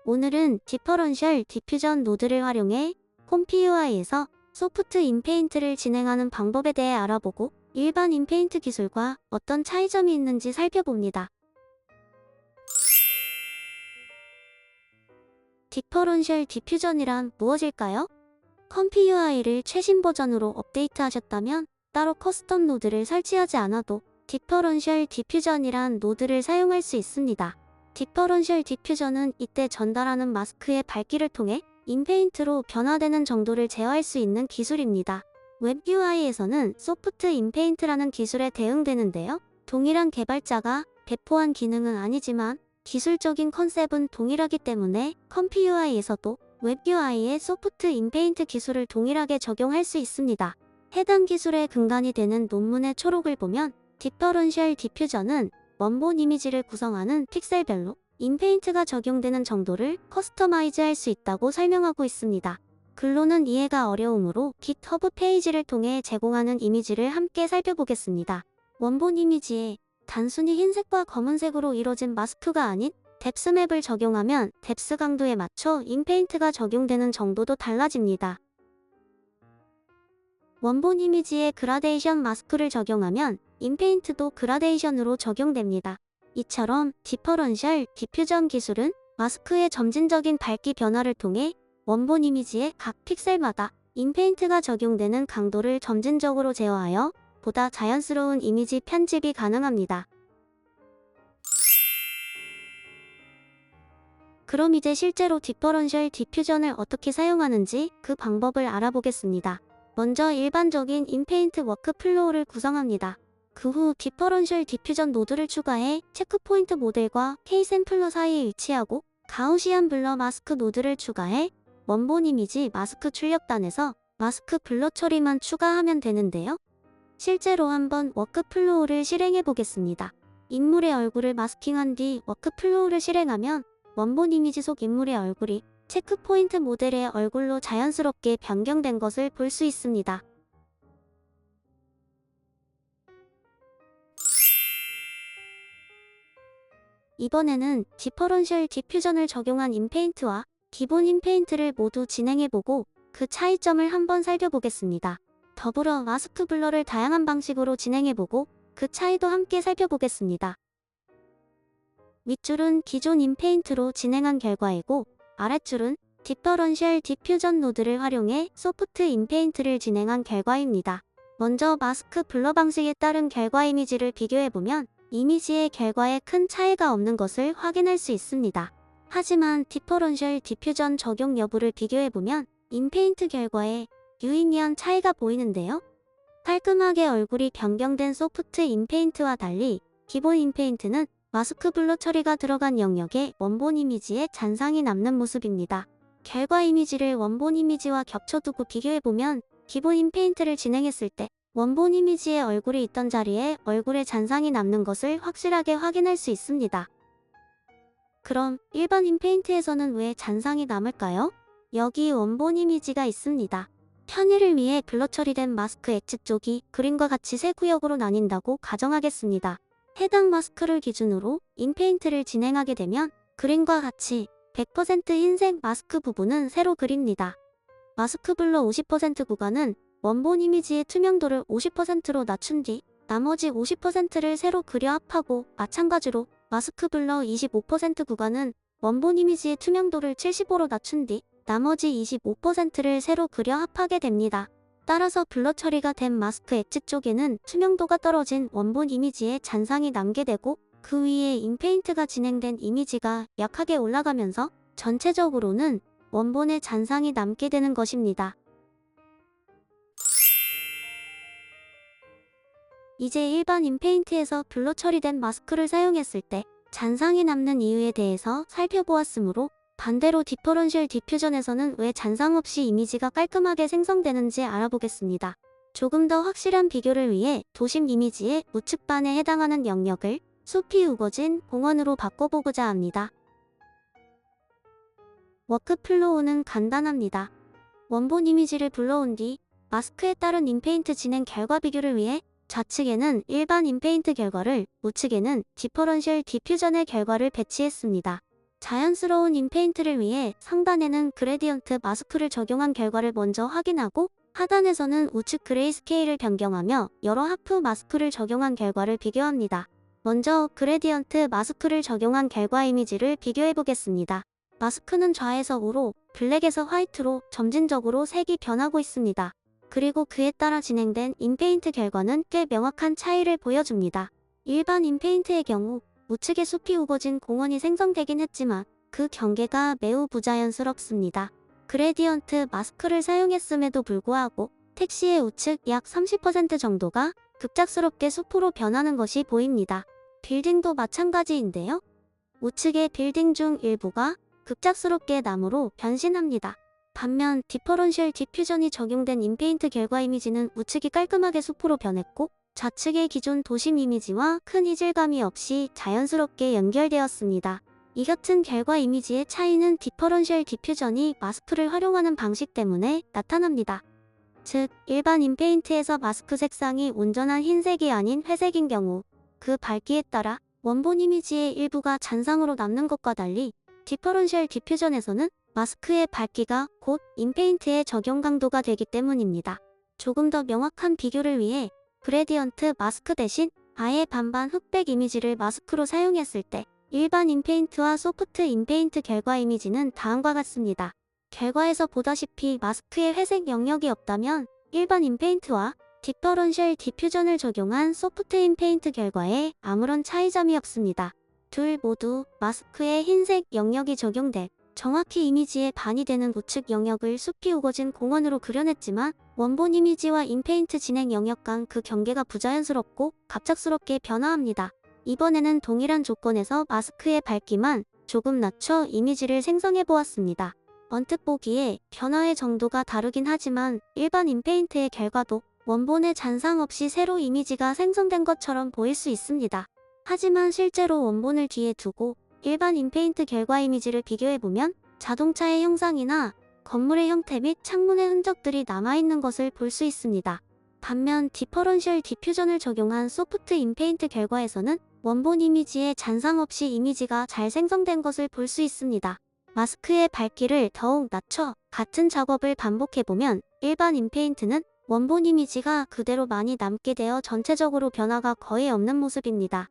오늘은 디퍼런셜 디퓨전 노드를 활용해 콤피UI에서 소프트 인페인트를 진행하는 방법에 대해 알아보고 일반 인페인트 기술과 어떤 차이점이 있는지 살펴봅니다. 디퍼런셜 디퓨전이란 무엇일까요? 컴피UI를 최신 버전으로 업데이트하셨다면 따로 커스텀 노드를 설치하지 않아도 디퍼런셜 디퓨전이란 노드를 사용할 수 있습니다. 디퍼런셜 디퓨전은 이때 전달하는 마스크의 밝기를 통해 인페인트로 변화되는 정도를 제어할 수 있는 기술입니다. 웹 UI에서는 소프트 인페인트라는 기술에 대응되는데요. 동일한 개발자가 배포한 기능은 아니지만 기술적인 컨셉은 동일하기 때문에 컴피UI에서도 웹 UI의 소프트 인페인트 기술을 동일하게 적용할 수 있습니다. 해당 기술의 근간이 되는 논문의 초록을 보면 디퍼런셜 디퓨전은 원본 이미지를 구성하는 픽셀별로 인페인트가 적용되는 정도를 커스터마이즈 할 수 있다고 설명하고 있습니다. 글로는 이해가 어려우므로 GitHub 페이지를 통해 제공하는 이미지를 함께 살펴보겠습니다. 원본 이미지에 단순히 흰색과 검은색으로 이루어진 마스크가 아닌 뎁스맵을 적용하면 뎁스 강도에 맞춰 인페인트가 적용되는 정도도 달라집니다. 원본 이미지에 그라데이션 마스크를 적용하면 인페인트도 그라데이션으로 적용됩니다. 이처럼 디퍼런셜 디퓨전 기술은 마스크의 점진적인 밝기 변화를 통해 원본 이미지의 각 픽셀마다 인페인트가 적용되는 강도를 점진적으로 제어하여 보다 자연스러운 이미지 편집이 가능합니다. 그럼 이제 실제로 디퍼런셜 디퓨전을 어떻게 사용하는지 그 방법을 알아보겠습니다. 먼저 일반적인 인페인트 워크플로우를 구성합니다. 그 후 디퍼런셜 디퓨전 노드를 추가해 체크포인트 모델과 K샘플러 사이에 위치하고 가우시안 블러 마스크 노드를 추가해 원본 이미지 마스크 출력단에서 마스크 블러 처리만 추가하면 되는데요. 실제로 한번 워크플로우를 실행해 보겠습니다. 인물의 얼굴을 마스킹한 뒤 워크플로우를 실행하면 원본 이미지 속 인물의 얼굴이 체크포인트 모델의 얼굴로 자연스럽게 변경된 것을 볼 수 있습니다. 이번에는 디퍼런셜 디퓨전을 적용한 인페인트와 기본 인페인트를 모두 진행해보고 그 차이점을 한번 살펴보겠습니다. 더불어 마스크 블러를 다양한 방식으로 진행해보고 그 차이도 함께 살펴보겠습니다. 윗줄은 기존 인페인트로 진행한 결과이고 아랫줄은 디퍼런셜 디퓨전 노드를 활용해 소프트 인페인트를 진행한 결과입니다. 먼저 마스크 블러 방식에 따른 결과 이미지를 비교해보면 이미지의 결과에 큰 차이가 없는 것을 확인할 수 있습니다. 하지만 디퍼런셜 디퓨전 적용 여부를 비교해보면 인페인트 결과에 유의미한 차이가 보이는데요. 깔끔하게 얼굴이 변경된 소프트 인페인트와 달리 기본 인페인트는 마스크 블러 처리가 들어간 영역에 원본 이미지에 잔상이 남는 모습입니다. 결과 이미지를 원본 이미지와 겹쳐두고 비교해보면 기본 인페인트를 진행했을 때 원본 이미지에 얼굴이 있던 자리에 얼굴의 잔상이 남는 것을 확실하게 확인할 수 있습니다. 그럼 일반 인페인트에서는 왜 잔상이 남을까요? 여기 원본 이미지가 있습니다. 편의를 위해 블러 처리된 마스크 엣지 쪽이 그림과 같이 세 구역으로 나뉜다고 가정하겠습니다. 해당 마스크를 기준으로 인페인트를 진행하게 되면 그림과 같이 100% 흰색 마스크 부분은 세로 그립니다. 마스크 블러 50% 구간은 원본 이미지의 투명도를 50%로 낮춘 뒤 나머지 50%를 세로 그려 합하고 마찬가지로 마스크 블러 25% 구간은 원본 이미지의 투명도를 75로 낮춘 뒤 나머지 25%를 세로 그려 합하게 됩니다. 따라서 블러 처리가 된 마스크 엣지 쪽에는 투명도가 떨어진 원본 이미지에 잔상이 남게 되고 그 위에 인페인트가 진행된 이미지가 약하게 올라가면서 전체적으로는 원본의 잔상이 남게 되는 것입니다. 이제 일반 인페인트에서 블러 처리된 마스크를 사용했을 때 잔상이 남는 이유에 대해서 살펴보았으므로 반대로 디퍼런셜 디퓨전에서는 왜 잔상 없이 이미지가 깔끔하게 생성되는지 알아보겠습니다. 조금 더 확실한 비교를 위해 도심 이미지의 우측반에 해당하는 영역을 숲이 우거진 공원으로 바꿔보고자 합니다. 워크플로우는 간단합니다. 원본 이미지를 불러온 뒤 마스크에 따른 인페인트 진행 결과 비교를 위해 좌측에는 일반 인페인트 결과를, 우측에는 디퍼런셜 디퓨전의 결과를 배치했습니다. 자연스러운 인페인트를 위해 상단에는 그레디언트 마스크를 적용한 결과를 먼저 확인하고 하단에서는 우측 그레이스케일을 변경하며 여러 하프 마스크를 적용한 결과를 비교합니다. 먼저 그레디언트 마스크를 적용한 결과 이미지를 비교해 보겠습니다. 마스크는 좌에서 우로, 블랙에서 화이트로 점진적으로 색이 변하고 있습니다. 그리고 그에 따라 진행된 인페인트 결과는 꽤 명확한 차이를 보여줍니다. 일반 인페인트의 경우 우측에 숲이 우거진 공원이 생성되긴 했지만 그 경계가 매우 부자연스럽습니다. 그레디언트 마스크를 사용했음에도 불구하고 택시의 우측 약 30% 정도가 급작스럽게 숲으로 변하는 것이 보입니다. 빌딩도 마찬가지인데요. 우측의 빌딩 중 일부가 급작스럽게 나무로 변신합니다. 반면 디퍼런셜 디퓨전이 적용된 인페인트 결과 이미지는 우측이 깔끔하게 숲으로 변했고 좌측의 기존 도심 이미지와 큰 이질감이 없이 자연스럽게 연결되었습니다. 이 같은 결과 이미지의 차이는 디퍼런셜 디퓨전이 마스크를 활용하는 방식 때문에 나타납니다. 즉, 일반 인페인트에서 마스크 색상이 온전한 흰색이 아닌 회색인 경우 그 밝기에 따라 원본 이미지의 일부가 잔상으로 남는 것과 달리 디퍼런셜 디퓨전에서는 마스크의 밝기가 곧 인페인트의 적용 강도가 되기 때문입니다. 조금 더 명확한 비교를 위해 그레디언트 마스크 대신 아예 반반 흑백 이미지를 마스크로 사용했을 때 일반 인페인트와 소프트 인페인트 결과 이미지는 다음과 같습니다. 결과에서 보다시피 마스크에 회색 영역이 없다면 일반 인페인트와 디퍼런셜 디퓨전을 적용한 소프트 인페인트 결과에 아무런 차이점이 없습니다. 둘 모두 마스크에 흰색 영역이 적용돼 정확히 이미지의 반이 되는 우측 영역을 숲이 우거진 공원으로 그려냈지만 원본 이미지와 인페인트 진행 영역 간 그 경계가 부자연스럽고 갑작스럽게 변화합니다. 이번에는 동일한 조건에서 마스크의 밝기만 조금 낮춰 이미지를 생성해 보았습니다. 언뜻 보기에 변화의 정도가 다르긴 하지만 일반 인페인트의 결과도 원본의 잔상 없이 새로 이미지가 생성된 것처럼 보일 수 있습니다. 하지만 실제로 원본을 뒤에 두고 일반 인페인트 결과 이미지를 비교해보면 자동차의 형상이나 건물의 형태 및 창문의 흔적들이 남아있는 것을 볼 수 있습니다. 반면 디퍼런셜 디퓨전을 적용한 소프트 인페인트 결과에서는 원본 이미지에 잔상 없이 이미지가 잘 생성된 것을 볼 수 있습니다. 마스크의 밝기를 더욱 낮춰 같은 작업을 반복해보면 일반 인페인트는 원본 이미지가 그대로 많이 남게 되어 전체적으로 변화가 거의 없는 모습입니다.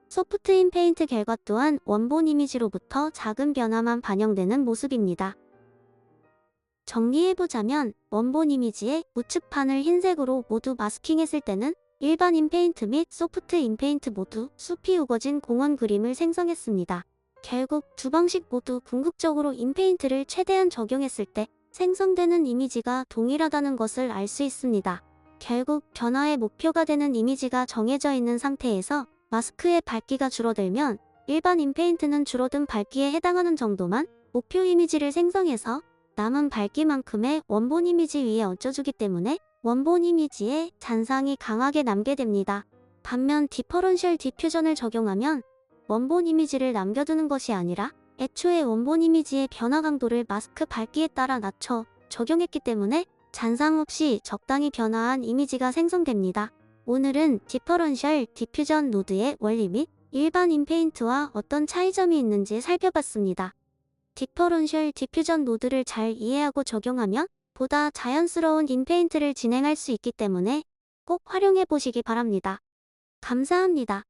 소프트 인페인트 결과 또한 원본 이미지로부터 작은 변화만 반영되는 모습입니다. 정리해보자면 원본 이미지의 우측판을 흰색으로 모두 마스킹했을 때는 일반 인페인트 및 소프트 인페인트 모두 숲이 우거진 공원 그림을 생성했습니다. 결국 두 방식 모두 궁극적으로 인페인트를 최대한 적용했을 때 생성되는 이미지가 동일하다는 것을 알 수 있습니다. 결국 변화의 목표가 되는 이미지가 정해져 있는 상태에서 마스크의 밝기가 줄어들면 일반 인페인트는 줄어든 밝기에 해당하는 정도만 목표 이미지를 생성해서 남은 밝기만큼의 원본 이미지 위에 얹어주기 때문에 원본 이미지에 잔상이 강하게 남게 됩니다. 반면 디퍼런셜 디퓨전을 적용하면 원본 이미지를 남겨두는 것이 아니라 애초에 원본 이미지의 변화 강도를 마스크 밝기에 따라 낮춰 적용했기 때문에 잔상 없이 적당히 변화한 이미지가 생성됩니다. 오늘은 디퍼런셜 디퓨전 노드의 원리 및 일반 인페인트와 어떤 차이점이 있는지 살펴봤습니다. 디퍼런셜 디퓨전 노드를 잘 이해하고 적용하면 보다 자연스러운 인페인트를 진행할 수 있기 때문에 꼭 활용해 보시기 바랍니다. 감사합니다.